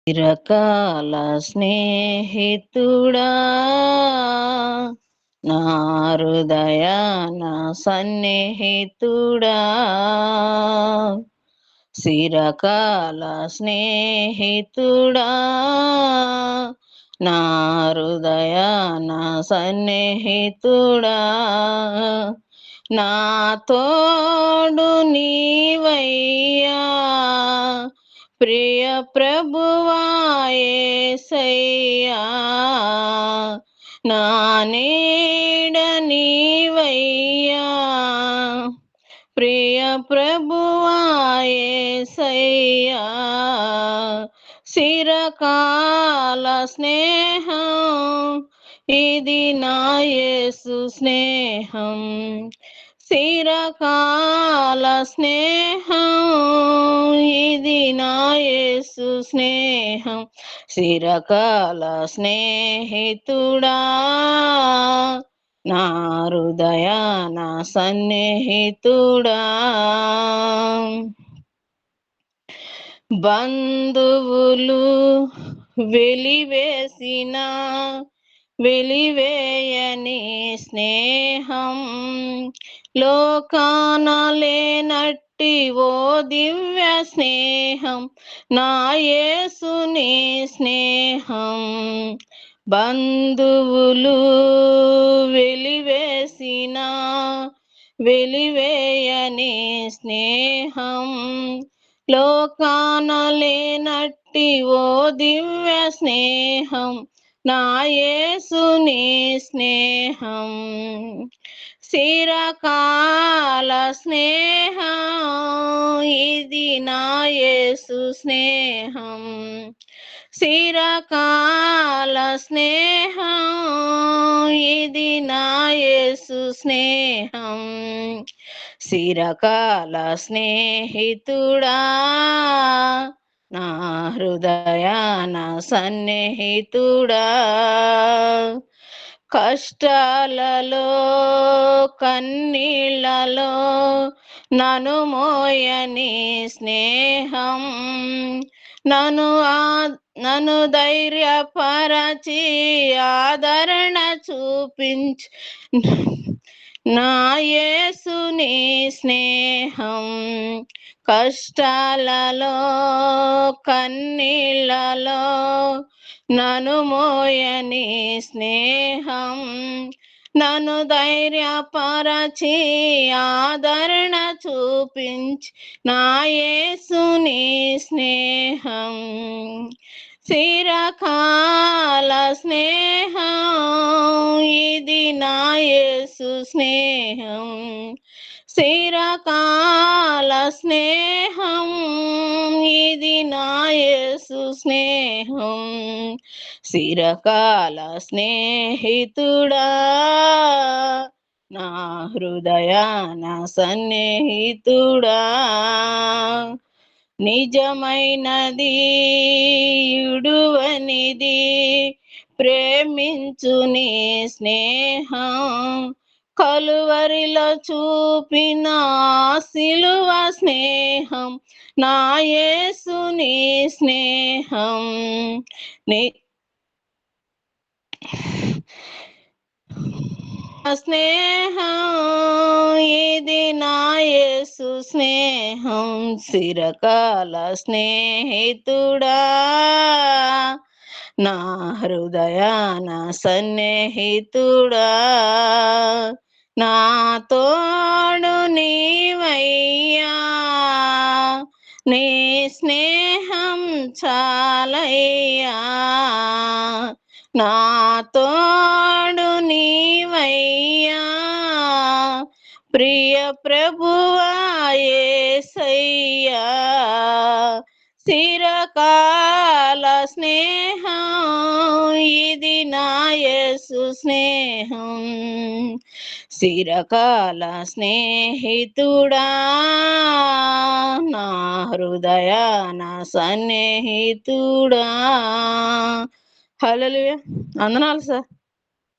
చిరకాల స్నేహితుడా నా హృదయాన సన్నిహితుడా చిరకాల స్నేహితుడా నా హృదయాన సన్నిహితుడా నా తోడు నీవయ్యా ప్రియ ప్రభువా యేసయ్యా నా నీడ నీవయ్యా ప్రియ ప్రభువా యేసయ్యా చిరకాల స్నేహం ఇది నా యేసు స్నేహం చిరకాల స్నేహం ఇది నా యేసు స్నేహం చిరకాల స్నేహితుడా నా హృదయాన సన్నిహితుడా బంధువులు వెలివేసిన వెలివేయని స్నేహం లోకాన లేనట్టి ఓ దివ్య స్నేహం నా యేసుని స్నేహం బంధువులు వెలివేసిన వెలివేయని స్నేహం లోకాన లేనట్టి ఓ దివ్య స్నేహం నా యేసుని స్నేహం చిరకాల స్నేహం ఇది నా యేసు స్నేహం చిరకాల స్నేహం ఇది నా యేసు స్నేహం చిరకాల స్నేహితుడా నా హృదయాన సన్నిహితుడా కష్టాలలో కన్నీళ్ళలో నన్ను మోయని స్నేహం నన్ను ధైర్యపరచి ఆదరణ చూపించి నా యేసుని స్నేహం కష్టాలలో కన్నీళ్ళలో నన్ను మోయని స్నేహం నన్ను ధైర్యపరచి ఆదరణ చూపించి నా యేసుని స్నేహం చిరకాల స్నేహం ఇది నా యేసు స్నేహం చిరకాల స్నేహం ఇది నా యేసు స్నేహం చిరకాల స్నేహితుడా నా హృదయాన సన్నిహితుడా నిజమైనది ఇడువనిది ప్రేమించుని స్నేహం కలువరిలో చూపిన సిలువ స్నేహం నా యేసుని స్నేహం స్నేహం ఇది నా యేసు స్నేహం చిరకాల స్నేహితుడా నా హృదయాన సన్నిహితుడా నా తోడు నీవయ్యా నీ స్నేహం చాలయ్యా నా తోడు నీవయ్యా ప్రియ ప్రభువా యేసయ్యా చిరకాల స్నేహం ఇది నా యేసు స్నేహం చిరకాల స్నేహితుడా నా హృదయాన సన్నిహితుడా హల్లెలూయా వందనాలు సార్.